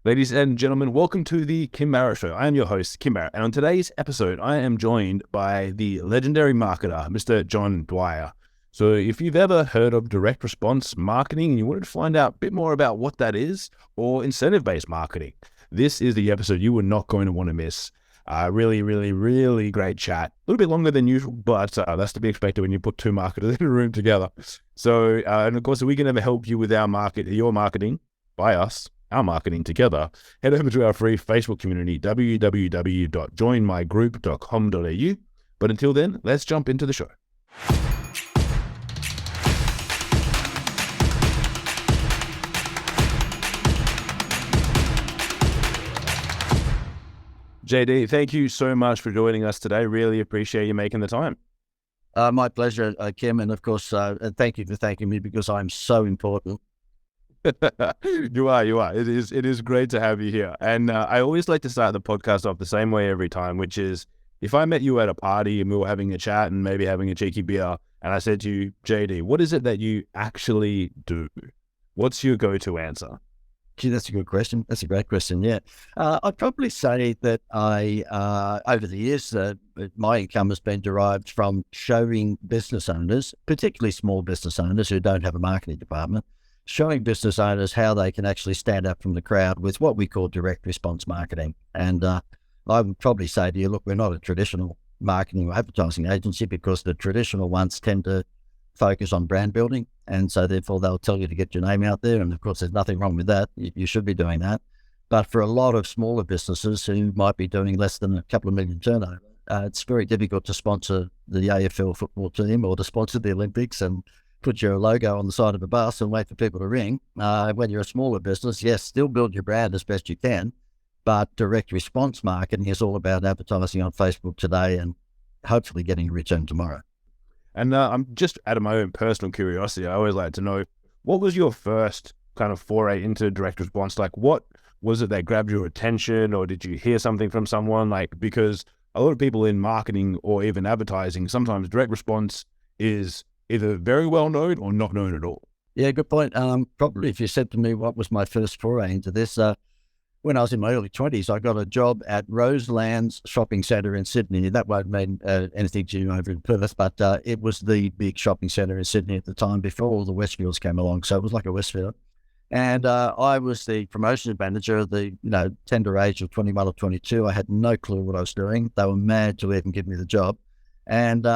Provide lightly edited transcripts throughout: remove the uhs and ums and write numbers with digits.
Ladies and gentlemen, welcome to the Kim Barrett Show. I am your host, Kim Barrett, and on today's episode, I am joined by the legendary marketer, Mr. John Dwyer. So if you've ever heard of direct response marketing and you wanted to find out a bit more about what that is, or incentive-based marketing, this is the episode you are not going to want to miss. Really great chat. A little bit longer than usual, but that's to be expected when you put two marketers in a room together. So, and of course, if we can ever help you with your marketing by us, our marketing together, head over to our free Facebook community, www.joinmygroup.com.au. But until then, let's jump into the show. JD, thank you so much for joining us today. Really appreciate you making the time. My pleasure, Kim. And of course, thank you for thanking me because I'm so important. You are. It is great to have you here. And I always like to start the podcast off the same way every time, which is if I met you at a party and we were having a chat and maybe having a cheeky beer, and I said to you, JD, what is it that you actually do? What's your go-to answer? Gee, that's a good question. That's a great question. Yeah. I'd probably say that I, over the years, my income has been derived from showing business owners, particularly small business owners who don't have a marketing department, showing business owners how they can actually stand up from the crowd with what we call direct response marketing. And I would probably say to you, look, we're not a traditional marketing or advertising agency because the traditional ones tend to focus on brand building. And so therefore they'll tell you to get your name out there. And of course, there's nothing wrong with that. You should be doing that. But for a lot of smaller businesses who might be doing less than a couple of million turnover, it's very difficult to sponsor the AFL football team or to sponsor the Olympics and put your logo on the side of a bus and wait for people to ring. When you're a smaller business, yes, still build your brand as best you can, but direct response marketing is all about advertising on Facebook today and hopefully getting a return tomorrow. And I'm just out of my own personal curiosity, I always like to know, what was your first kind of foray into direct response? Like, what was it that grabbed your attention, or did you hear something from someone? Like, because a lot of people in marketing or even advertising, sometimes direct response is either very well known or not known at all. Yeah, good point. Probably if you said to me what was my first foray into this, when I was in my early 20s, I got a job at Roselands Shopping Centre in Sydney. That won't mean anything to you over in Perth, but it was the big shopping centre in Sydney at the time before all the Westfields came along. So it was like a Westfield. And I was the promotions manager at the tender age of 21 or 22. I had no clue what I was doing. They were mad to even give me the job. And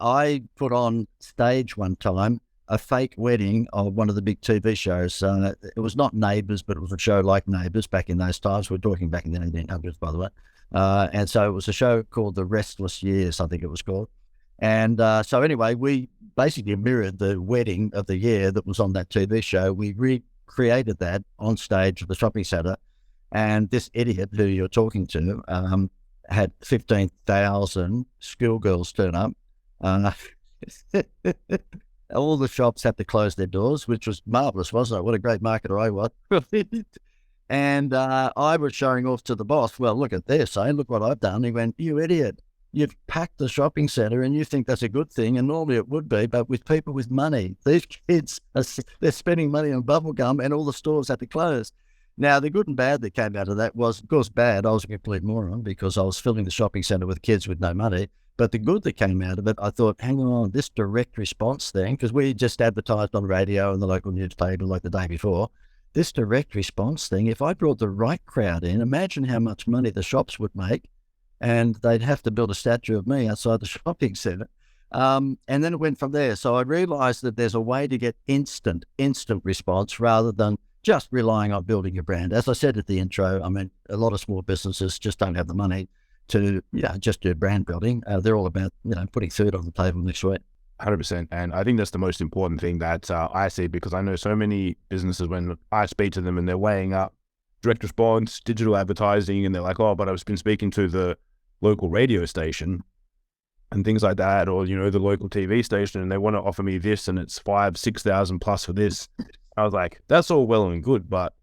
I put on stage one time a fake wedding of one of the big TV shows. It was not Neighbours, but it was a show like Neighbours back in those times. We're talking back in the 1800s, by the way. And so it was a show called The Restless Years, I think it was called. And so anyway, we basically mirrored the wedding of the year that was on that TV show. We recreated that on stage at the shopping centre. And this idiot who you're talking to had 15,000 schoolgirls turn up. All the shops had to close their doors, which was marvellous, wasn't it? What a great marketer I was. And I was showing off to the boss, well, look at this, look what I've done. He went, you idiot, you've packed the shopping centre and you think that's a good thing, and normally it would be, but with people with money, these kids, they're spending money on bubble gum and all the stores had to close. Now, the good and bad that came out of that was, of course, bad. I was a complete moron because I was filling the shopping centre with kids with no money. But the good that came out of it, I thought, hang on, this direct response thing, because we just advertised on radio and the local newspaper like the day before, this direct response thing, if I brought the right crowd in, imagine how much money the shops would make, and they'd have to build a statue of me outside the shopping centre. And then it went from there. So I realised that there's a way to get instant response rather than just relying on building your brand. As I said at the intro, I mean, a lot of small businesses just don't have the money to just do brand building. They're all about putting food on the table next week. 100%. And I think that's the most important thing that I see, because I know so many businesses, when I speak to them and they're weighing up direct response, digital advertising, and they're like, oh, but I've been speaking to the local radio station and things like that, or the local TV station, and they want to offer me this and it's 5,000-6,000 plus for this. I was like, that's all well and good, but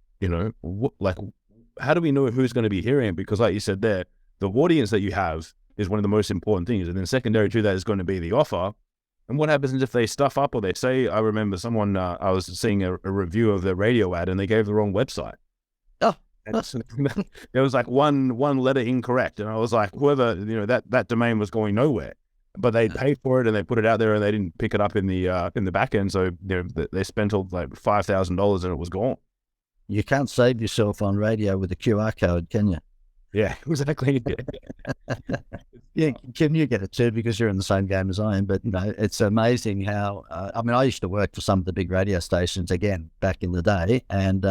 how do we know who's going to be hearing it? Because like you said there, the audience that you have is one of the most important things. And then secondary to that is going to be the offer. And what happens if they stuff up, or they say, I remember someone, I was seeing a review of the radio ad and they gave the wrong website. Oh. there was like one letter incorrect, and I was like, whoever, that domain was going nowhere, but they paid for it and they put it out there and they didn't pick it up in the back end, so they spent all like $5,000 and it was gone. You can't save yourself on radio with a QR code, can you? Yeah, exactly. Yeah, Kim, you get it too because you're in the same game as I am. But it's amazing how. I used to work for some of the big radio stations again back in the day, and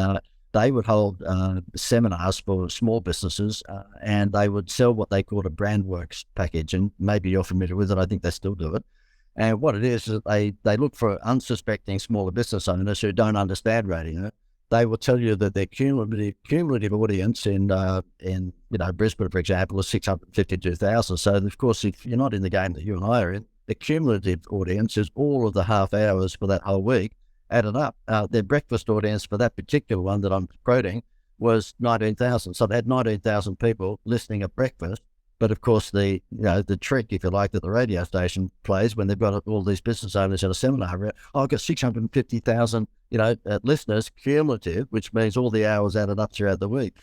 they would hold seminars for small businesses, and they would sell what they called a brand works package. And maybe you're familiar with it. I think they still do it. And what it is they look for unsuspecting smaller business owners who don't understand radio. They will tell you that their cumulative audience in Brisbane, for example, is 652,000. So, of course, if you're not in the game that you and I are in, the cumulative audience is all of the half hours for that whole week added up. Their breakfast audience for that particular one that I'm quoting was 19,000. So they had 19,000 people listening at breakfast. But of course, the trick, if you like, that the radio station plays when they've got all these business owners in a seminar, I've got 650,000, listeners cumulative, which means all the hours added up throughout the week.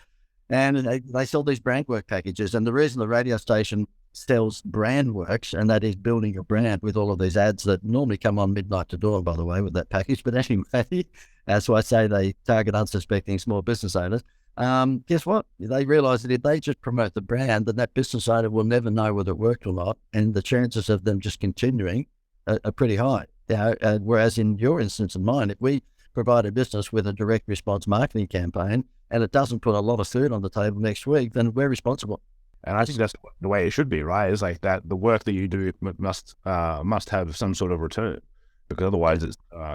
And they sell these brand work packages. And the reason the radio station sells brand works, and that is building your brand with all of these ads that normally come on midnight to dawn, by the way, with that package. But anyway, that's why I say they target unsuspecting small business owners. Guess what? They realize that if they just promote the brand, then that business owner will never know whether it worked or not. And the chances of them just continuing are pretty high. Whereas in your instance and mine, if we provide a business with a direct response marketing campaign and it doesn't put a lot of food on the table next week, then we're responsible. And I think that's the way it should be, right? It's like that the work that you do must have some sort of return, because otherwise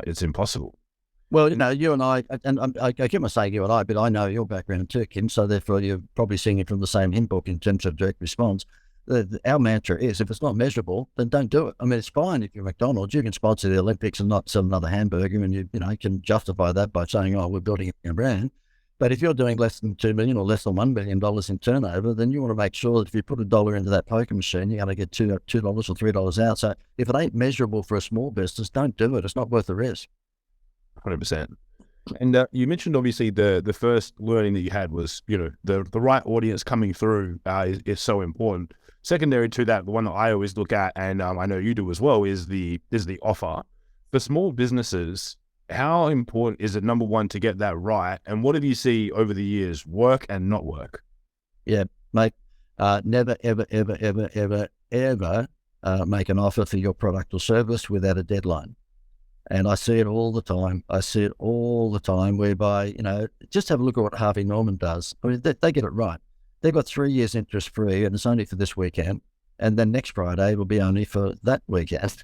it's impossible. Well, you and I keep on saying you and I, but I know your background too, Kim, so therefore you're probably seeing it from the same hymn book in terms of direct response. Our mantra is, if it's not measurable, then don't do it. I mean, it's fine if you're McDonald's, you can sponsor the Olympics and not sell another hamburger, and you can justify that by saying, oh, we're building a brand. But if you're doing less than $2 million or less than $1 million in turnover, then you want to make sure that if you put $1 into that poker machine, you're going to get $2 or $3 out. So if it ain't measurable for a small business, don't do it. It's not worth the risk. 100%. And you mentioned obviously the first learning that you had was, the right audience coming through is so important. Secondary to that, the one that I always look at, and I know you do as well, is the offer. For small businesses, how important is it, number one, to get that right? And what have you see over the years work and not work? Yeah, mate, never, ever, ever, ever, ever, ever make an offer for your product or service without a deadline. And I see it all the time. Whereby, just have a look at what Harvey Norman does. I mean, they get it right. They've got 3 years interest free, and it's only for this weekend. And then next Friday will be only for that weekend.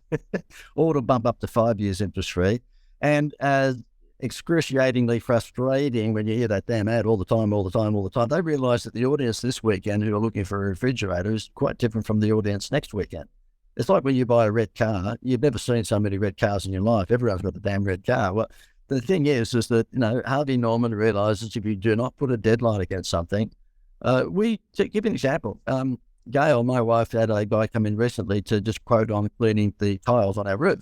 Or to bump up to 5 years interest free. And as excruciatingly frustrating when you hear that damn ad all the time, they realize that the audience this weekend who are looking for a refrigerator is quite different from the audience next weekend. It's like when you buy a red car, you've never seen so many red cars in your life. Everyone's got a damn red car. Well, the thing is that, Harvey Norman realizes if you do not put a deadline against something, to give an example, Gail, my wife, had a guy come in recently to just quote on cleaning the tiles on our roof.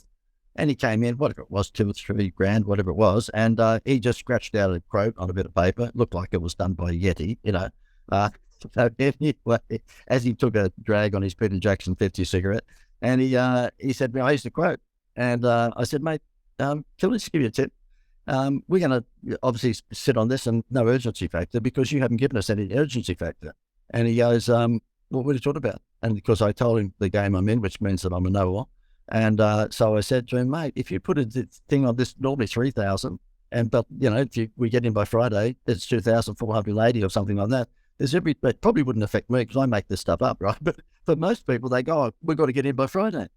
And he came in, whatever it was, $2 or $3 grand, whatever it was. And he just scratched out a quote on a bit of paper. It looked like it was done by Yeti, So anyway, as he took a drag on his Peter Jackson 50 cigarette, and he said, "Well, here's the quote." And I said, "Mate, can I just give you a tip? We're going to obviously sit on this and no urgency factor because you haven't given us any urgency factor." And he goes, "Well, what are you talking about?" And because I told him the game I'm in, which means that I'm a know-all. And so I said to him, "Mate, if you put a thing on this, normally 3,000, but if we get in by Friday, it's 2,480 or something like that. It probably wouldn't affect me because I make this stuff up, right? But for most people, they go, oh, we've got to get in by Friday."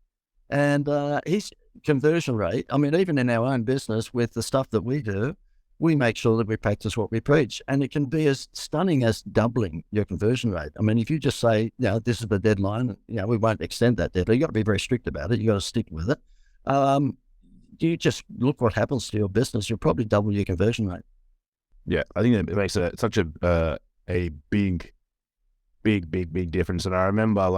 And his conversion rate, I mean, even in our own business with the stuff that we do, we make sure that we practice what we preach. And it can be as stunning as doubling your conversion rate. I mean, if you just say, this is the deadline, we won't extend that deadline. You've got to be very strict about it. You've got to stick with it. You just look what happens to your business. You'll probably double your conversion rate. Yeah, I think it makes such a big difference. And I remember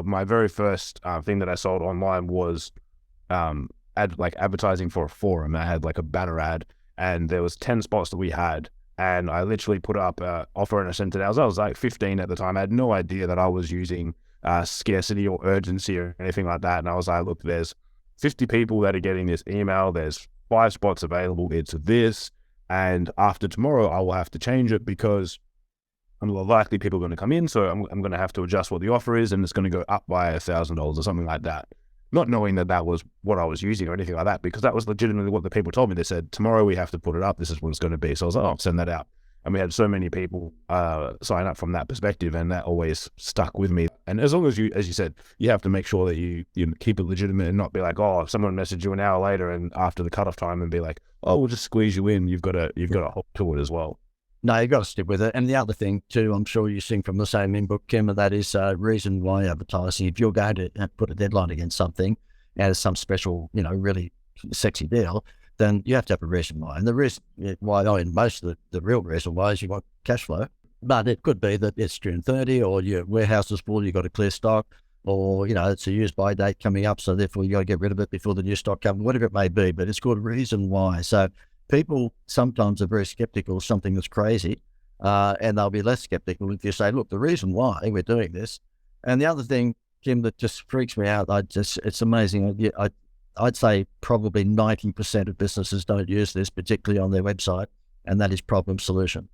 my very first thing that I sold online was advertising for a forum. I had like a banner ad, and there was 10 spots that we had, And I literally put up an offer and I sent it out. I was like 15 at the time. I had no idea that I was using scarcity or urgency or anything like that. And I was like, look, there's 50 people that are getting this email. There's 5 spots available. It's this. And after tomorrow, I will have to change it because likely people are going to come in. So I'm going to have to adjust what the offer is, and it's going to go up by $1,000 or something like that. Not knowing that that was what I was using or anything like that, because that was legitimately what the people told me. They said, tomorrow we have to put it up. This is what it's going to be. So I was like, oh, I'll send that out. And we had so many people sign up from that perspective, and that always stuck with me. And as long as you, as you said, you have to make sure that you keep it legitimate and not be like, oh, if someone messaged you an hour later and after the cutoff time and be like, oh, we'll just squeeze you in. You've got to hold to it as well. No, you've got to stick with it. And the other thing too, I'm sure you sing from the same in book, Kim, and that is reason why advertising. If you're going to put a deadline against something as some special, really sexy deal, then you have to have a reason why. And the reason why, most of the real reason why is you want cash flow. But it could be that it's June 30 or your warehouse is full, you've got to clear stock, or, it's a use by date coming up, so therefore you got to get rid of it before the new stock comes, whatever it may be. But it's called reason why. So people sometimes are very skeptical of something that's crazy, and they'll be less skeptical if you say, look, the reason why we're doing this. And the other thing, Jim, that just freaks me out, it's amazing. I'd say probably 90% of businesses don't use this, particularly on their website, and that is problem solution.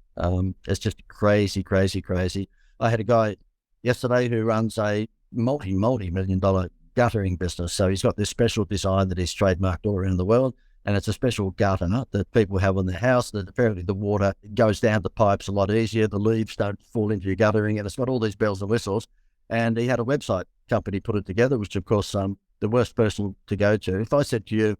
It's just crazy, crazy, crazy. I had a guy yesterday who runs a multi-million-dollar guttering business. So he's got this special design that he's trademarked all around the world, and it's a special gutter that people have on their house that apparently the water goes down the pipes a lot easier, the leaves don't fall into your guttering, and it's got all these bells and whistles. And he had a website company put it together, which of course, the worst person to go to. If I said to you,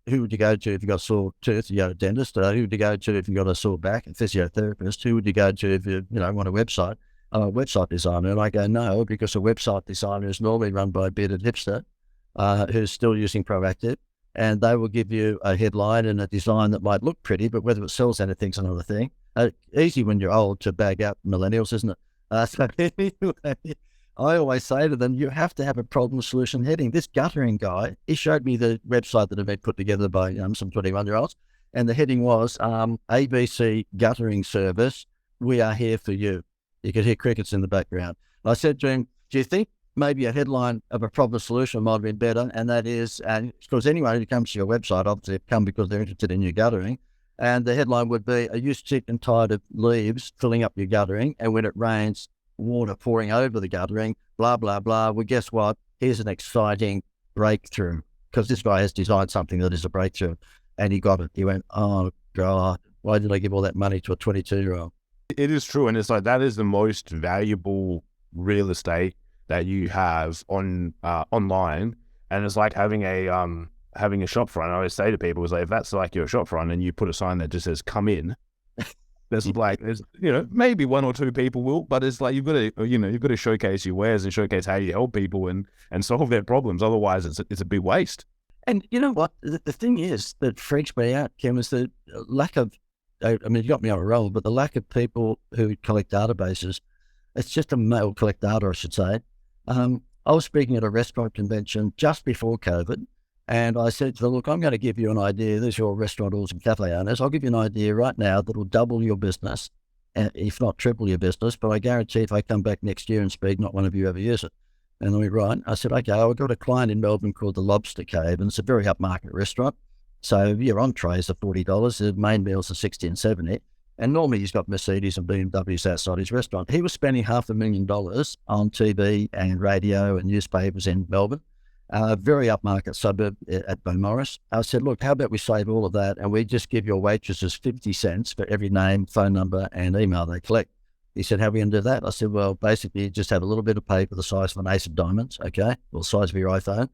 who would you go to if you got a sore tooth, you go to a dentist? Who would you go to if you got a sore back, a physiotherapist? Who would you go to if you want a website? A website designer. And I go, no, because a website designer is normally run by a bearded hipster who's still using Proactive, and they will give you a headline and a design that might look pretty, but whether it sells anything's another thing. Easy when you're old to bag out millennials, isn't it? So anyway, I always say to them, you have to have a problem solution heading. This guttering guy, he showed me the website that had been put together by some 21-year-olds, and the heading was ABC Guttering Service, we are here for you. You could hear crickets in the background. And I said to him, do you think maybe a headline of a problem solution might have been better? And that is, because anyone who comes to your website, obviously come because they're interested in your guttering. And the headline would be, are you sick and tired of leaves filling up your guttering? And when it rains, water pouring over the guttering, blah, blah, blah. Well, guess what? Here's an exciting breakthrough, because this guy has designed something that is a breakthrough, and he got it. He went, oh God, why did I give all that money to a 22-year-old? It is true. And it's like, that is the most valuable real estate that you have on online. And it's like having a shop front. I always say to people, is like, if that's like your shop front and you put a sign that just says come in, there's maybe 1 or 2 people will, but it's like you've got to showcase your wares and showcase how you help people and solve their problems. Otherwise, it's a big waste. And you know what? The thing is that freaks me out, Kim, is the lack of, you got me on a roll, but the lack of people who collect databases. It's just a male collect data, I should say. I was speaking at a restaurant convention just before COVID, and I said to them, look, I'm going to give you an idea. There's your restaurateurs and cafe owners. I'll give you an idea right now that will double your business, if not triple your business. But I guarantee if I come back next year and speak, not one of you ever use it. And they went, right. I said, okay, I've got a client in Melbourne called the Lobster Cave, and it's a very upmarket restaurant. So your entrees are $40, the main meals are $60 and $70. And normally he's got Mercedes and BMWs outside his restaurant. He was spending $500,000 on TV and radio and newspapers in Melbourne. Very upmarket suburb at Beaumaris. I said, look, how about we save all of that and we just give your waitresses 50 cents for every name, phone number, and email they collect. He said, how are we going to do that? I said, well, basically you just have a little bit of paper the size of an ace of diamonds, okay, or the size of your iPhone.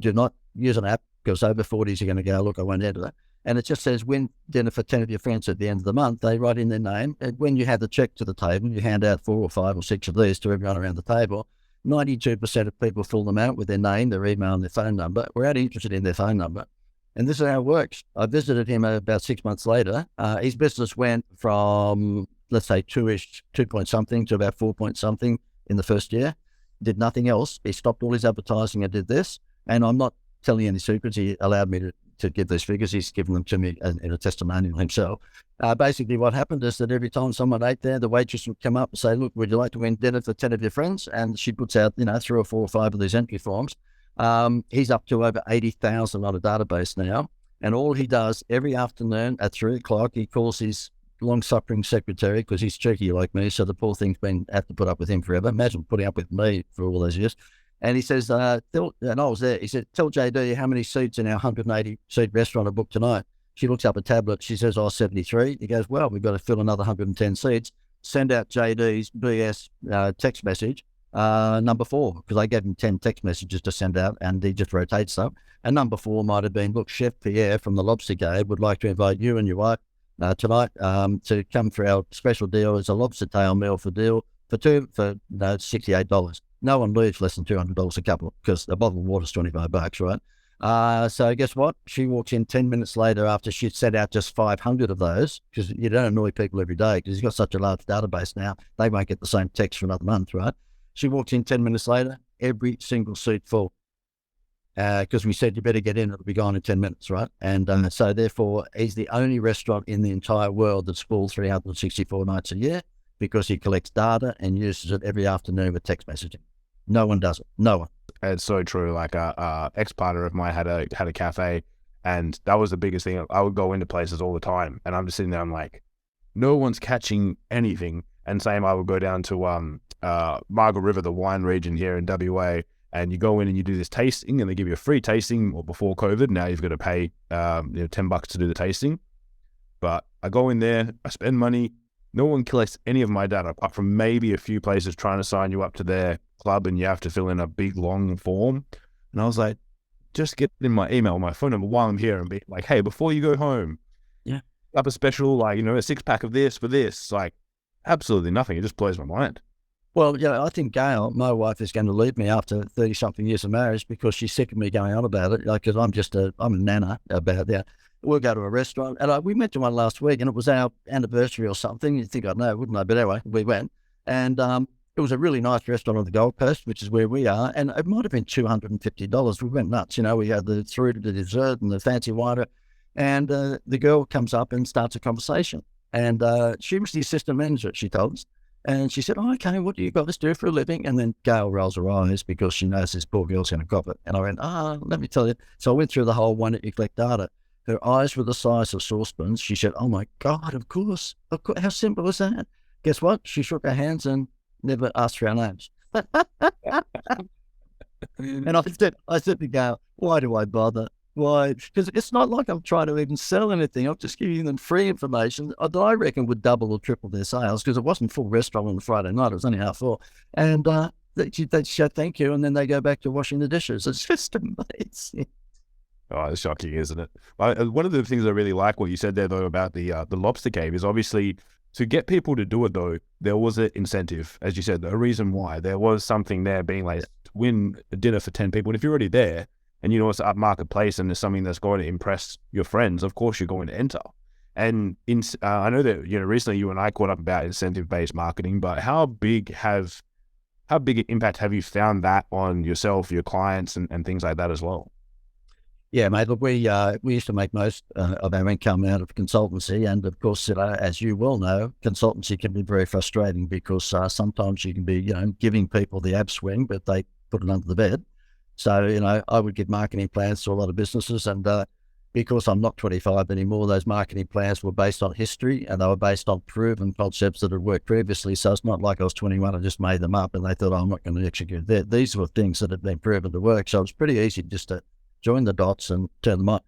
Do not use an app, because over 40s you're going to go, look, I won't enter that. And it just says, win dinner for 10 of your friends at the end of the month. They write in their name. And when you have the check to the table, you hand out 4 or 5 or 6 of these to everyone around the table. 92% of people fill them out with their name, their email, and their phone number. We're only interested in their phone number. And this is how it works. I visited him about 6 months later. His business went from, let's say, 2 point something to about 4 point something in the first year. Did nothing else. He stopped all his advertising and did this. And I'm not telling any secrets. He allowed me to to give these figures. He's given them to me in a testimonial himself. Basically, what happened is that every time someone ate there, the waitress would come up and say, "Look, would you like to win dinner for 10 of your friends?" And she puts out, 3 or 4 or 5 of these entry forms. He's up to over 80,000 on a database now. And all he does every afternoon at 3 o'clock, he calls his long-suffering secretary, because he's cheeky like me, so the poor thing's had to put up with him forever. Imagine putting up with me for all those years. And he says, and I was there, he said, "Tell JD how many seats in our 180-seat restaurant are booked tonight." She looks up a tablet. She says, 73. He goes, "Well, we've got to fill another 110 seats. Send out JD's BS text message, number 4, because I gave him 10 text messages to send out, and he just rotates them. And number 4 might have been, "Look, Chef Pierre from the Lobster Cave would like to invite you and your wife tonight to come for our special deal as a lobster tail meal for two for $68. No one leaves less than $200 a couple, because a bottle of water's $25, right? So guess what? She walks in 10 minutes later after she'd sent out just 500 of those, because you don't annoy people every day, because he's got such a large database now, they won't get the same text for another month, right? She walks in 10 minutes later, every single seat full. Because we said, you better get in, it'll be gone in 10 minutes, right? And so therefore, he's the only restaurant in the entire world that's full 364 nights a year, because he collects data and uses it every afternoon with text messaging. No one does it. No one. It's so true. Like ex-partner of mine had a cafe, and that was the biggest thing. I would go into places all the time, and I'm just sitting there, I'm like, no one's catching anything. And same, I would go down to Margaret River, the wine region here in WA, and you go in and you do this tasting, and they give you a free tasting. Or before COVID, now you've got to pay $10 to do the tasting. But I go in there, I spend money. No one collects any of my data, apart from maybe a few places trying to sign you up to their club, and you have to fill in a big long form. And I was like, just get in my email, my phone number while I'm here, and be like, "Hey, before you go home, up a special, like, a 6-pack of this for this." Like, absolutely nothing. It just blows my mind. Well, I think Gail, my wife, is going to leave me after 30-something years of marriage, because she's sick of me going on about it. Like, because I'm a nana about that. We'll go to a restaurant, and we went to one last week, and it was our anniversary or something. You'd think I'd know, wouldn't I? But anyway, we went, and it was a really nice restaurant on the Gold Coast, which is where we are, and it might have been $250. We went nuts. We had the through to the dessert and the fancy wine, and the girl comes up and starts a conversation, and she was the assistant manager, she told us. And she said, "Oh, okay, what do you guys do for a living?" And then Gail rolls her eyes, because she knows this poor girl's going to cop it. And I went, let me tell you. So I went through the whole, "Why don't you collect data?" Her eyes were the size of saucepans. She said, "Oh my God, of course. How simple is that?" Guess what? She shook her hands and never asked for our names. And I said to Gail, "Why do I bother? Why?" Because it's not like I'm trying to even sell anything. I'm just giving them free information that I reckon would double or triple their sales, because it wasn't full restaurant on the Friday night. It was only half full. And they said thank you, and then they go back to washing the dishes. It's just amazing. Oh, it's shocking, isn't it? One of the things I really like what you said there, though, about the lobster cave is obviously to get people to do it, though, there was an incentive, as you said, a reason why. There was something there being like, win a dinner for 10 people. And if you're already there, and it's an upmarket place, and there's something that's going to impress your friends, of course you're going to enter. And I know that recently you and I caught up about incentive-based marketing, but how big an impact have you found that on yourself, your clients, and things like that as well? Yeah, mate. Look, we used to make most of our income out of consultancy, and of course, as you well know, consultancy can be very frustrating, because sometimes you can be, giving people the ab swing, but they put it under the bed. So, I would give marketing plans to a lot of businesses, and because I'm not 25 anymore, those marketing plans were based on history, and they were based on proven concepts that had worked previously. So it's not like I was 21 and just made them up, and they thought, I'm not going to execute that. These were things that had been proven to work. So it was pretty easy just to join the dots and turn them on.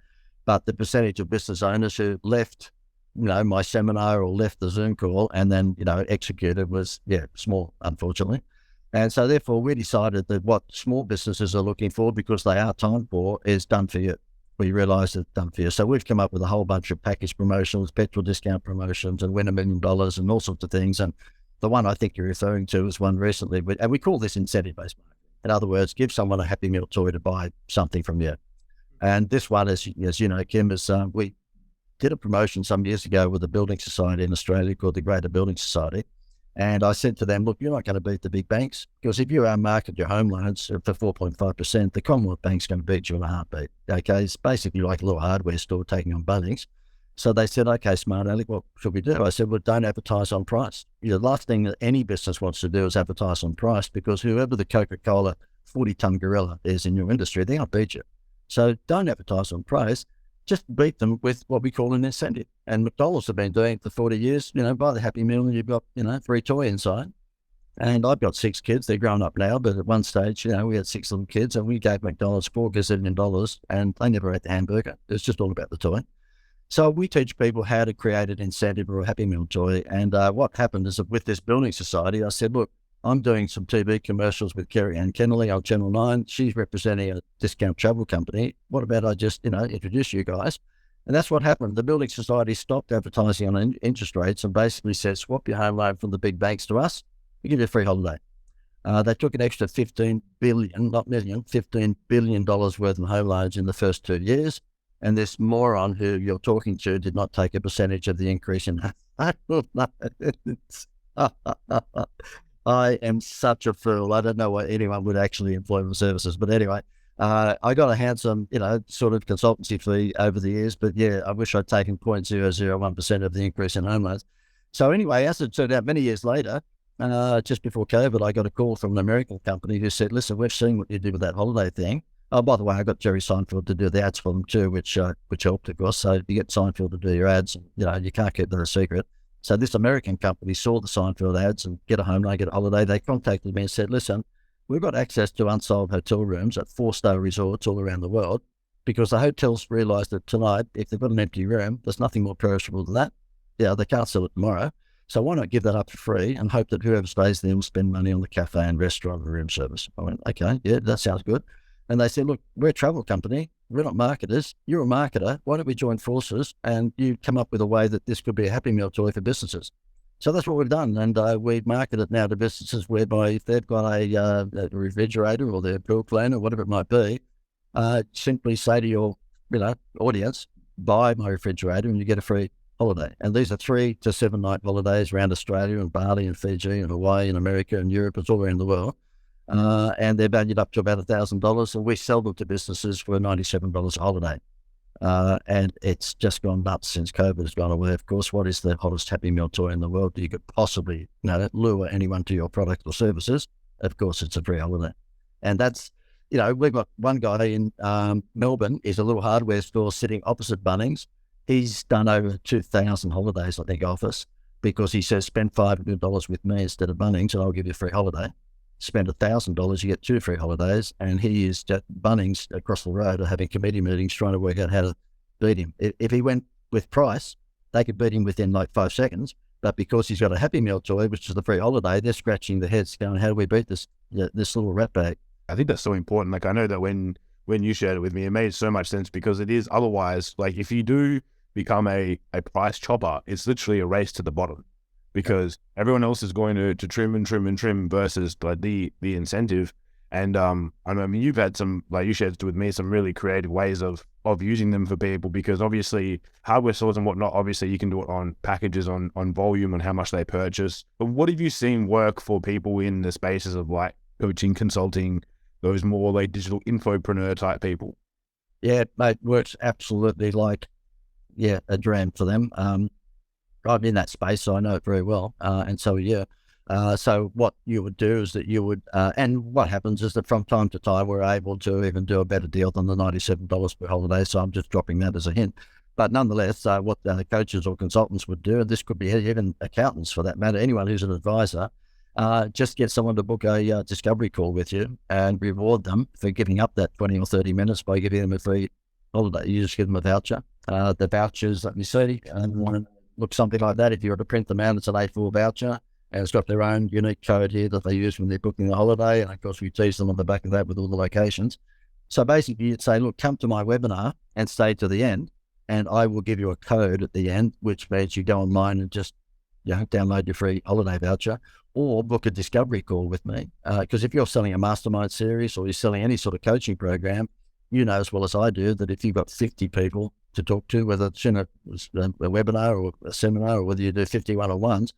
But the percentage of business owners who left, my seminar or left the Zoom call and then, executed was, small, unfortunately. And so therefore we decided that what small businesses are looking for, because they are time poor, is done for you. We realised it's done for you. So we've come up with a whole bunch of package promotions, petrol discount promotions, and win $1 million and all sorts of things. And the one I think you're referring to is one recently, and we call this incentive-based marketing. In other words, give someone a Happy Meal toy to buy something from you. And this one, as you know, Kim, is we did a promotion some years ago with a building society in Australia called the Greater Building Society. And I said to them, look, you're not going to beat the big banks, because if you market your home loans for 4.5%, the Commonwealth Bank's going to beat you in a heartbeat. Okay, it's basically like a little hardware store taking on Bunnings. So they said, okay, smart Alec, what should we do? I said, well, don't advertise on price. The last thing that any business wants to do is advertise on price, because whoever the Coca-Cola 40-ton gorilla is in your industry, they're going to beat you. So don't advertise on price. Just beat them with what we call an incentive. And McDonald's have been doing it for 40 years. Buy the Happy Meal and you've got, free toy inside. And I've got 6 kids. They're grown up now, but at one stage, we had 6 little kids, and we gave McDonald's $4 gazillion, and they never ate the hamburger. It's just all about the toy. So we teach people how to create an incentive or a Happy Meal toy. And what happened is that with this building society, I said, look, I'm doing some TV commercials with Kerry Ann Kennelly on Channel 9. She's representing a discount travel company. What about I just, introduce you guys? And that's what happened. The building society stopped advertising on interest rates and basically said, swap your home loan from the big banks to us. We give you a free holiday. They took an extra $15 billion, not million, $15 billion worth of home loans in the first 2 years. And this moron who you're talking to did not take a percentage of the increase in I am such a fool. I don't know why anyone would actually employ my services. But anyway, I got a handsome, sort of consultancy fee over the years. But yeah, I wish I'd taken 0.001% of the increase in home loans. So anyway, as it turned out, many years later, just before COVID, I got a call from an American company who said, listen, we've seen what you did with that holiday thing. Oh, by the way, I got Jerry Seinfeld to do the ads for them too, which helped, of course. So you get Seinfeld to do your ads, you can't keep that a secret. So this American company saw the Seinfeld ads and get a home loan, get a holiday. They contacted me and said, listen, we've got access to unsold hotel rooms at 4-star resorts all around the world, because the hotels realised that tonight, if they've got an empty room, there's nothing more perishable than that. Yeah, they can't sell it tomorrow. So why not give that up for free and hope that whoever stays there will spend money on the cafe and restaurant and room service? I went, okay, yeah, that sounds good. And they said, look, we're a travel company. We're not marketers. You're a marketer. Why don't we join forces and you come up with a way that this could be a Happy Meal toy for businesses? So that's what we've done. And we market it now to businesses whereby if they've got a refrigerator or their bill plan or whatever it might be, simply say to your audience, buy my refrigerator and you get a free holiday. And these are 3 to 7 night holidays around Australia and Bali and Fiji and Hawaii and America and Europe. It's all around the world. And they're valued up to about $1,000, and we sell them to businesses for $97 a holiday. And it's just gone nuts since COVID has gone away. Of course, what is the hottest Happy Meal toy in the world that you could possibly lure anyone to your product or services? Of course, it's a free holiday. And that's, we've got one guy in Melbourne. He's a little hardware store sitting opposite Bunnings. He's done over 2,000 holidays, I think, off us, because he says, spend $500 with me instead of Bunnings and I'll give you a free holiday. Spend $1,000, you get 2 free holidays, and he is at Bunnings across the road are having committee meetings trying to work out how to beat him. If he went with price, they could beat him within like 5 seconds, but because he's got a Happy Meal toy, which is the free holiday, they're scratching their heads going, how do we beat this little rat bag? I think that's so important. Like, I know that when you shared it with me, it made so much sense, because it is otherwise, like, if you do become a price chopper, it's literally a race to the bottom. Because everyone else is going to trim and trim and trim versus like the incentive. And I mean, you've had some, like you shared with me, some really creative ways of using them for people, because obviously hardware stores and whatnot, obviously you can do it on packages, on volume and how much they purchase. But what have you seen work for people in the spaces of like coaching, consulting, those more like digital infopreneur type people? Yeah, mate, works absolutely like, a dream for them. I'm in that space, so I know it very well. And so, so what you would do is that you would, and what happens is that from time to time, we're able to even do a better deal than the $97 per holiday. So I'm just dropping that as a hint. But nonetheless, what the coaches or consultants would do, and this could be even accountants for that matter, anyone who's an advisor, just get someone to book a discovery call with you and reward them for giving up that 20 or 30 minutes by giving them a free holiday. You just give them a voucher. The vouchers, let me see, look something like that. If you were to print them out, it's an A4 voucher, and it's got their own unique code here that they use when they're booking the holiday. And of course, we tease them on the back of that with all the locations. So basically, you'd say, look, come to my webinar and stay to the end, and I will give you a code at the end, which means you go online and just download your free holiday voucher, or book a discovery call with me. Because if you're selling a mastermind series or you're selling any sort of coaching program, you know as well as I do that if you've got 50 people to talk to, whether it's in a webinar or a seminar or whether you do 50 one-on-ones,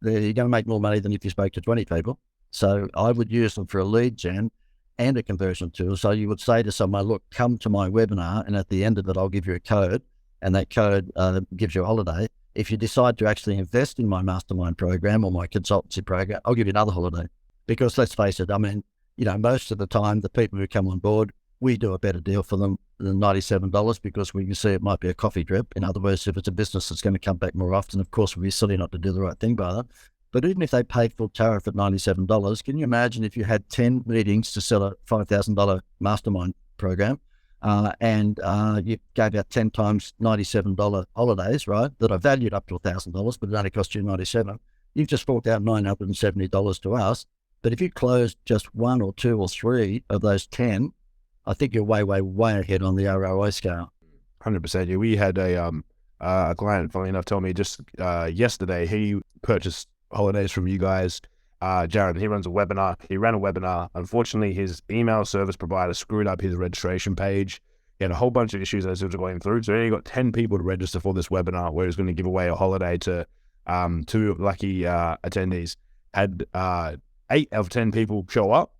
you're going to make more money than if you spoke to 20 people. So I would use them for a lead gen and a conversion tool. So you would say to someone, look, come to my webinar, and at the end of it, I'll give you a code, and that code gives you a holiday. If you decide to actually invest in my mastermind program or my consultancy program, I'll give you another holiday. Because let's face it, I mean, most of the time, the people who come on board, we do a better deal for them than $97 because we can see it might be a coffee drip. In other words, if it's a business that's going to come back more often, of course, we'd be silly not to do the right thing by them. But even if they paid full tariff at $97, can you imagine if you had 10 meetings to sell a $5,000 mastermind program and you gave out 10 times $97 holidays, right, that are valued up to $1,000, but it only cost you $97. You've just forked out $970 to us. But if you closed just 1 or 2 or 3 of those 10, I think you're way, way, way ahead on the ROI scale. 100%. Yeah, we had a client, funnily enough, told me just yesterday he purchased holidays from you guys. Jared, he runs a webinar. He ran a webinar. Unfortunately, his email service provider screwed up his registration page. He had a whole bunch of issues as he was going through. So he got 10 people to register for this webinar where he was going to give away a holiday to 2 lucky attendees. Had 8 of 10 people show up,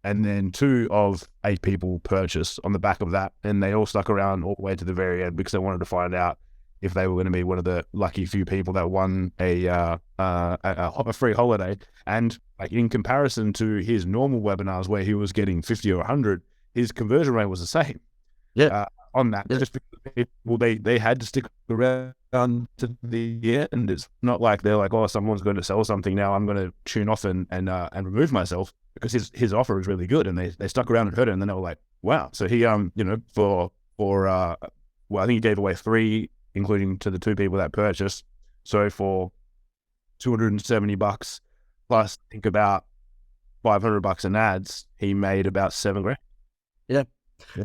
and then 2 of 8 people purchased on the back of that. And they all stuck around all the way to the very end because they wanted to find out if they were going to be one of the lucky few people that won a free holiday. And like in comparison to his normal webinars where he was getting 50 or 100, his conversion rate was the same. Yeah. On that, just because people, they had to stick around to the end. It's not like they're like, oh, someone's going to sell something now, I'm going to tune off and remove myself, because his offer is really good, and they stuck around and heard it, and then they were like, wow. So he for I think he gave away 3, including to the 2 people that purchased. So for $270 plus, think about $500 in ads, he made about $7,000. Yeah.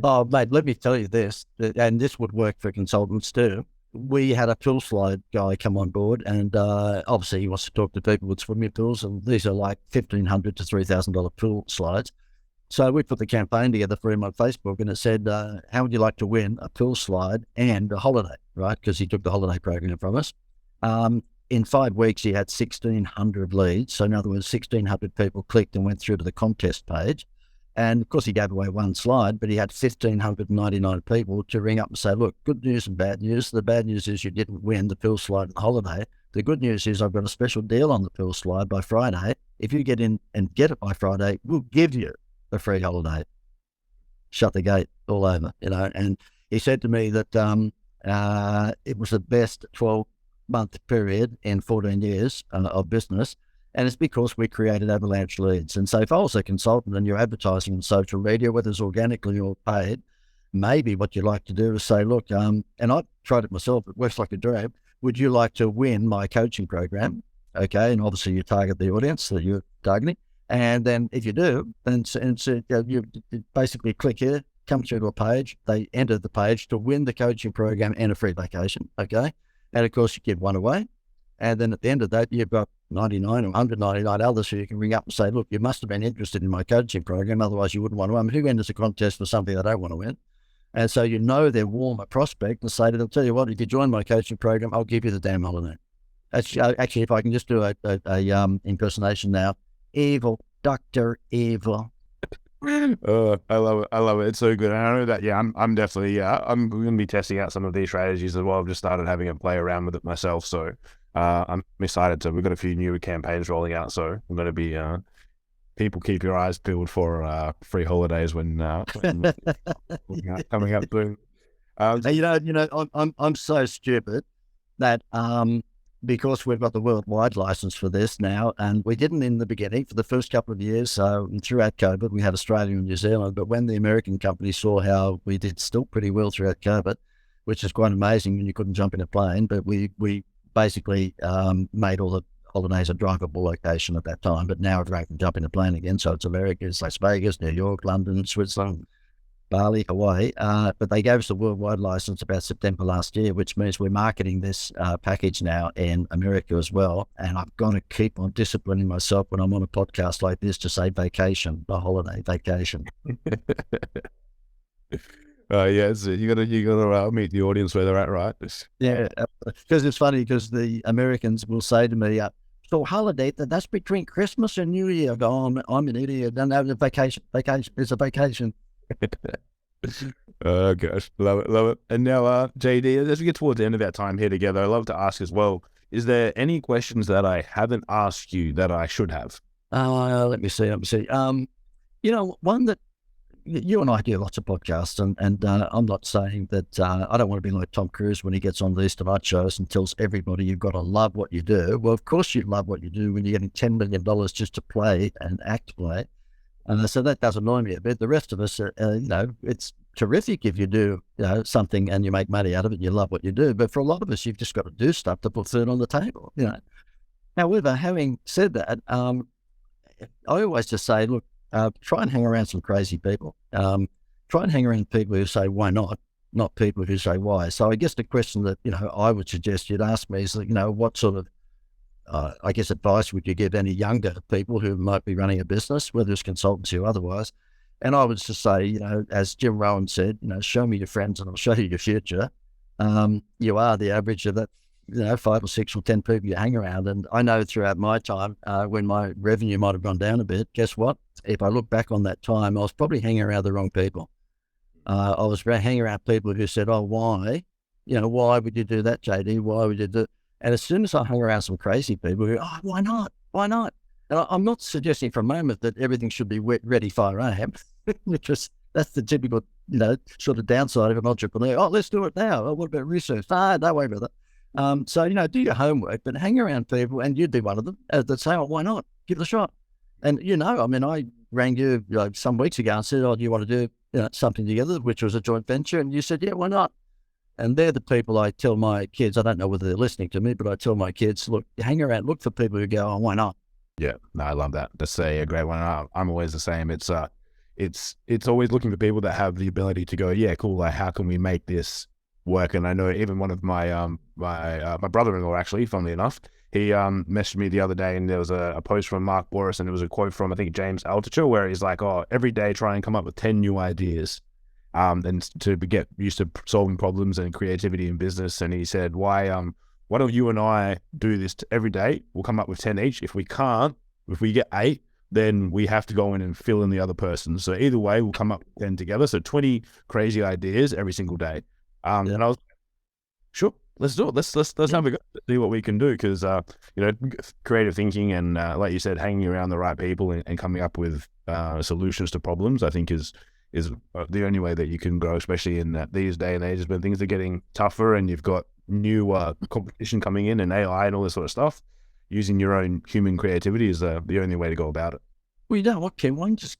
Oh, mate, let me tell you this, and this would work for consultants too. We had a pool slide guy come on board, and obviously he wants to talk to people with swimming pools, and these are like $1,500 to $3,000 pool slides. So we put the campaign together for him on Facebook, and it said, how would you like to win a pool slide and a holiday, right? Because he took the holiday program from us. In 5 weeks, he had 1,600 leads. So in other words, 1,600 people clicked and went through to the contest page. And of course, he gave away 1 slide, but he had 1,599 people to ring up and say, look, good news and bad news. The bad news is you didn't win the pool slide and the holiday. The good news is I've got a special deal on the pool slide by Friday. If you get in and get it by Friday, we'll give you a free holiday. Shut the gate all over, And he said to me that it was the best 12-month period in 14 years of business. And it's because we created avalanche leads. And so if I was a consultant and you're advertising on social media, whether it's organically or paid, maybe what you'd like to do is say, look, and I've tried it myself, it works like a dream. Would you like to win my coaching program? Okay. And obviously you target the audience that you're targeting. And then if you do, then you basically click here, come through to a page, they enter the page to win the coaching program and a free vacation. Okay. And of course you give one away. And then at the end of that, you've got 99 or 199 others who you can ring up and say, look, you must have been interested in my coaching program. Otherwise you wouldn't want to win. Who enters a contest for something they don't want to win? And so they're warm a prospect and say to them, tell you what, if you join my coaching program, I'll give you the damn holiday. Actually, if I can just do a impersonation now, evil, Dr. Evil. I love it. I love it. It's so good. And I know that, I'm definitely, I'm going to be testing out some of these strategies as well. I've just started having a play around with it myself. So I'm excited we've got a few new campaigns rolling out. So I'm going to be, people keep your eyes peeled for free holidays when coming up soon. I'm so stupid that, because we've got the worldwide license for this now, and we didn't in the beginning for the first couple of years. So throughout COVID, we had Australia and New Zealand, but when the American company saw how we did still pretty well throughout COVID, which is quite amazing when you couldn't jump in a plane, but we basically made all the holidays a drivable location at that time, but now everyone can jump in a plane again. So it's America, it's Las Vegas, New York, London, Switzerland, Bali, Hawaii, but they gave us a worldwide license about September last year, which means we're marketing this package now in America as well. And I've got to keep on disciplining myself when I'm on a podcast like this to say vacation, not holiday, vacation. You gotta meet the audience where they're at, right? Yeah, because it's funny because the Americans will say to me, short holiday, that's between Christmas and New Year. I go, I'm an idiot. Don't have a vacation. It's a vacation. Oh gosh, love it, love it. And now, JD, as we get towards the end of our time here together, I'd love to ask as well, is there any questions that I haven't asked you that I should have? Let me see. One that you and I do lots of podcasts, and I'm not saying that I don't want to be like Tom Cruise when he gets on these Tonight shows and tells everybody you've got to love what you do. Well, of course you love what you do when you're getting $10 million just to play and play. So that does annoy me a bit. The rest of us, it's terrific if you do something and you make money out of it and you love what you do. But for a lot of us, you've just got to do stuff to put food on the table. However, having said that, I always just say, look, try and hang around some crazy people. Try and hang around people who say, why not people who say why. So I guess the question that, I would suggest you'd ask me is, what sort of, advice would you give any younger people who might be running a business, whether it's consultancy or otherwise? And I would just say, as Jim Rohn said, show me your friends and I'll show you your future. You are the average of that, 5 or 6 or 10 people you hang around. And I know throughout my time, when my revenue might have gone down a bit, guess what? If I look back on that time, I was probably hanging around the wrong people. I was hanging around people who said, oh, why? Why would you do that, JD? Why would you do? And as soon as I hung around some crazy people who, oh, why not? Why not? And I'm not suggesting for a moment that everything should be ready, fire, aim, because that's the typical, sort of downside of an entrepreneur. Oh, let's do it now. Oh, what about research? Don't worry about that. So, do your homework, but hang around people, and you'd be one of them that say, oh, why not? Give it a shot. And, I rang you some weeks ago and said, oh, do you want to do something together, which was a joint venture? And you said, yeah, why not? And they're the people I tell my kids, I don't know whether they're listening to me, but I tell my kids, look, hang around, look for people who go, oh, why not? Yeah, no, I love that. That's a great one. I'm always the same. It's always looking for people that have the ability to go, yeah, cool. Like, how can we make this work? And I know even one of my my brother-in-law, actually, funnily enough, he messaged me the other day, and there was a post from Mark Boris, and it was a quote from, I think, James Altucher, where he's like, oh, every day try and come up with 10 new ideas. And to get used to solving problems and creativity in business. And he said, why don't you and I do this every day? We'll come up with 10 each. If we can't, if we get 8, then we have to go in and fill in the other person. So either way, we'll come up with 10 together. So 20 crazy ideas every single day. And I was, sure, let's do it. Let's have a go, see what we can do. Because, creative thinking and, like you said, hanging around the right people and coming up with solutions to problems, I think is the only way that you can grow, especially in these day and ages when things are getting tougher and you've got new competition coming in and AI and all this sort of stuff. Using your own human creativity is the only way to go about it. Well, what, Ken? One just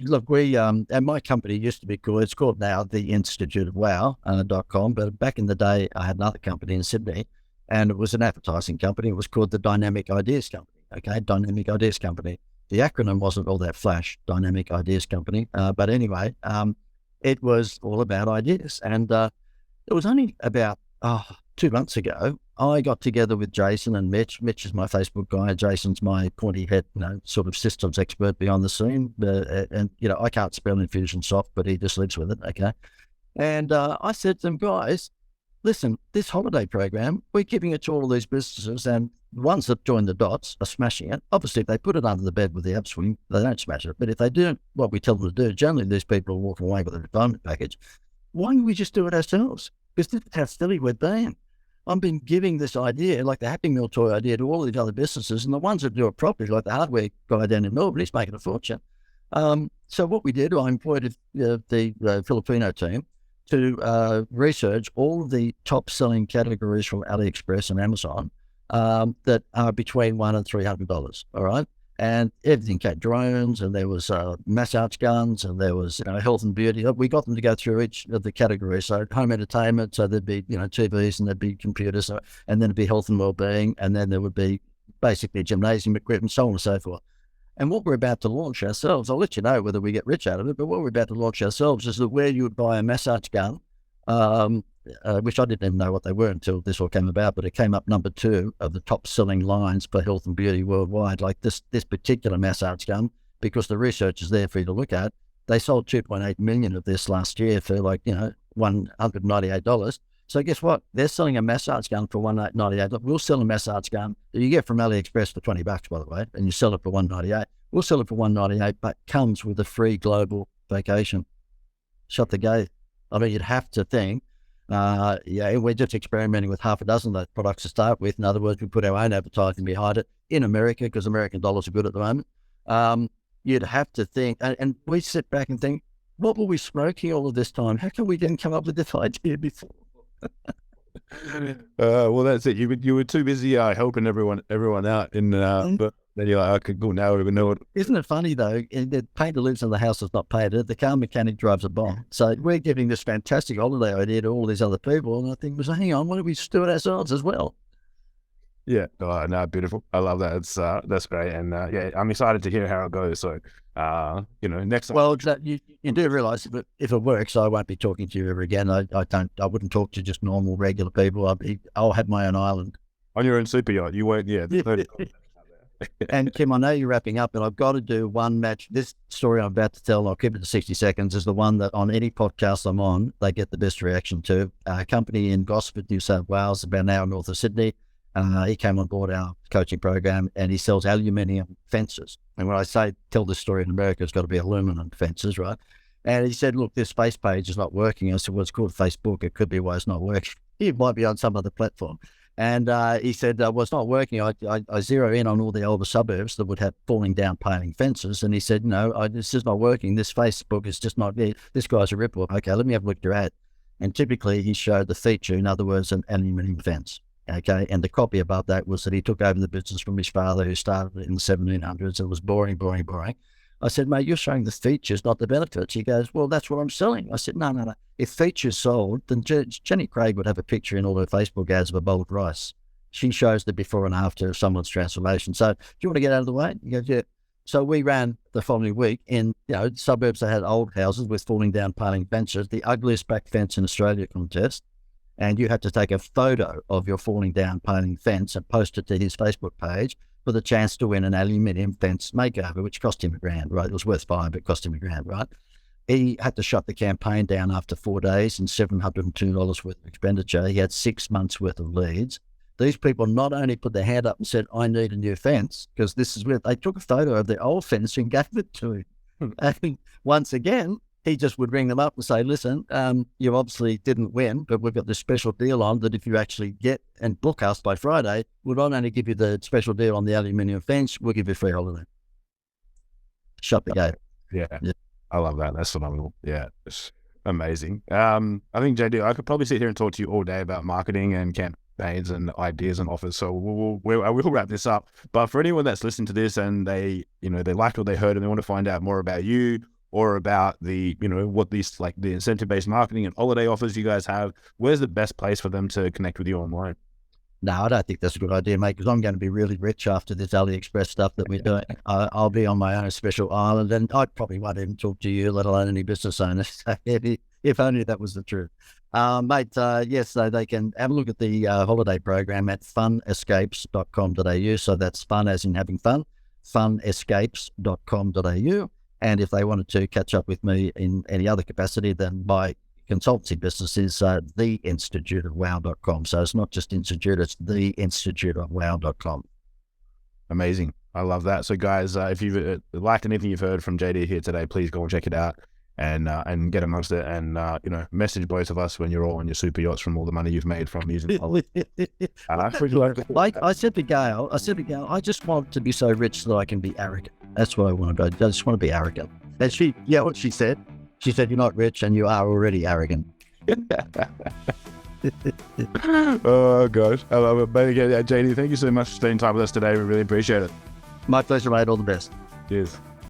look. We and my company used to be called. It's called now the Institute of Wow.com. But back in the day, I had another company in Sydney, and it was an advertising company. It was called the Dynamic Ideas Company. Okay, Dynamic Ideas Company. The acronym wasn't all that flash, Dynamic Ideas Company. But anyway, it was all about ideas. And it was only about 2 months ago, I got together with Jason and Mitch. Mitch is my Facebook guy. Jason's my pointy head, sort of systems expert behind the scene. And I can't spell Infusionsoft, but he just lives with it, okay? And I said to them, guys, listen, this holiday program, we're giving it to all these businesses, and the ones that join the dots are smashing it. Obviously, if they put it under the bed with the upswing, they don't smash it. But if they do what we tell them to do, generally these people are walking away with a retirement package. Why don't we just do it ourselves? Because this is how silly we're being. I've been giving this idea, like the Happy Meal toy idea, to all these other businesses, and the ones that do it properly, like the hardware guy down in Melbourne, he's making a fortune. So what we did, I employed the Filipino team to research all of the top-selling categories from AliExpress and Amazon that are between $100 and $300, all right? And everything came, drones, and there was massage guns, and there was, health and beauty. We got them to go through each of the categories. So home entertainment, so there'd be, TVs, and there'd be computers, and then there'd be health and well-being, and then there would be basically gymnasium equipment, so on and so forth. And what we're about to launch ourselves, I'll let you know whether we get rich out of it, but what we're about to launch ourselves is that where you would buy a massage gun, which I didn't even know what they were until this all came about, but it came up number 2 of the top selling lines for health and beauty worldwide, like this particular massage gun, because the research is there for you to look at. They sold 2.8 million of this last year for $198. So guess what? They're selling a massage gun for $198. Look, we'll sell a massage gun that you get from AliExpress for $20, by the way, and you sell it for $198. We'll sell it for $198, but comes with a free global vacation. Shut the gate. I mean, you'd have to think, we're just experimenting with half a dozen of those products to start with. In other words, we put our own advertising behind it in America because American dollars are good at the moment. You'd have to think, and we sit back and think, what were we smoking all of this time? How come we didn't come up with this idea before? Well, that's it. You were too busy helping everyone out, but then you're like, okay, cool. Now we know it. Isn't it funny though? The painter lives in the house that's not painted. The car mechanic drives a bomb. So we're giving this fantastic holiday idea to all these other people, and I think, hang on, why don't we just do it ourselves as well? Yeah, no, beautiful. I love that. That's great, and I'm excited to hear how it goes. So, next time. Well, you do realise if it works, I won't be talking to you ever again. I wouldn't talk to just normal, regular people. I'll have my own island on your own super yacht. You won't, yeah. And Kim, I know you're wrapping up, but I've got to do one match. This story I'm about to tell, I'll keep it to 60 seconds, is the one that on any podcast I'm on, they get the best reaction to. A company in Gosford, New South Wales, about an hour north of Sydney. He came on board our coaching program, and he sells aluminium fences. And when I say tell this story in America, it's got to be aluminum fences, right? And he said, look, this face page is not working. I said, well, it's called Facebook. It could be why it's not working. It might be on some other platform. And he said, well, it's not working. I zero in on all the older suburbs that would have falling down paling fences. And he said, no, this is not working. This Facebook is just not there. This guy's a rip-off. Okay, let me have a look at your ad. And typically he showed the feature, in other words, an aluminium fence. Okay, and the copy above that was that he took over the business from his father, who started it in the 1700s. It was boring. I said, mate, you're showing the features, not the benefits. He goes, well, that's what I'm selling. I said, no. If features sold, then Jenny Craig would have a picture in all her Facebook ads of a bowl of rice. She shows the before and after of someone's transformation. So do you want to get out of the way? He goes, yeah. So we ran the following week in suburbs that had old houses with falling down paling fences, the ugliest back fence in Australia contest. And you had to take a photo of your falling down paling fence and post it to his Facebook page for the chance to win an aluminium fence makeover, which cost him $1,000, right? It was worth $5, but cost him $1,000, right? He had to shut the campaign down after 4 days and $702 worth of expenditure. He had 6 months worth of leads. These people not only put their hand up and said, I need a new fence, because this is where they took a photo of their old fence and gave it to him. And once again, he just would ring them up and say, listen, you obviously didn't win, but we've got this special deal on that if you actually get and book us by Friday, we'll not only give you the special deal on the aluminium fence, we'll give you a free holiday. Shut the gate. Yeah. I love that. That's phenomenal. Yeah, it's amazing. I think, JD, I could probably sit here and talk to you all day about marketing and campaigns and ideas and offers. So we'll wrap this up. But for anyone that's listening to this and they liked what they heard and they want to find out more about you, or about the, what these, like the incentive-based marketing and holiday offers you guys have, where's the best place for them to connect with you online? No, I don't think that's a good idea, mate, because I'm going to be really rich after this AliExpress stuff that we're doing. I'll be on my own special island, and I probably won't even talk to you, let alone any business owners. If only that was the truth. Mate, yes, so they can have a look at the holiday program at funescapes.com.au. So that's fun as in having fun, funescapes.com.au. And if they wanted to catch up with me in any other capacity, then my consultancy business is theinstituteofwow.com. So it's not just Institute, it's theinstituteofwow.com. Amazing. I love that. So guys, if you've liked anything you've heard from JD here today, please go and check it out and get amongst it and, message both of us when you're all on your super yachts from all the money you've made from using it. Like I said to Gail, I just want to be so rich that I can be arrogant. That's what I want to do. I just want to be arrogant. And what she said? She said, you're not rich and you are already arrogant. Oh, gosh. I love it. But again, JD, thank you so much for spending time with us today. We really appreciate it. My pleasure, mate. All the best. Cheers.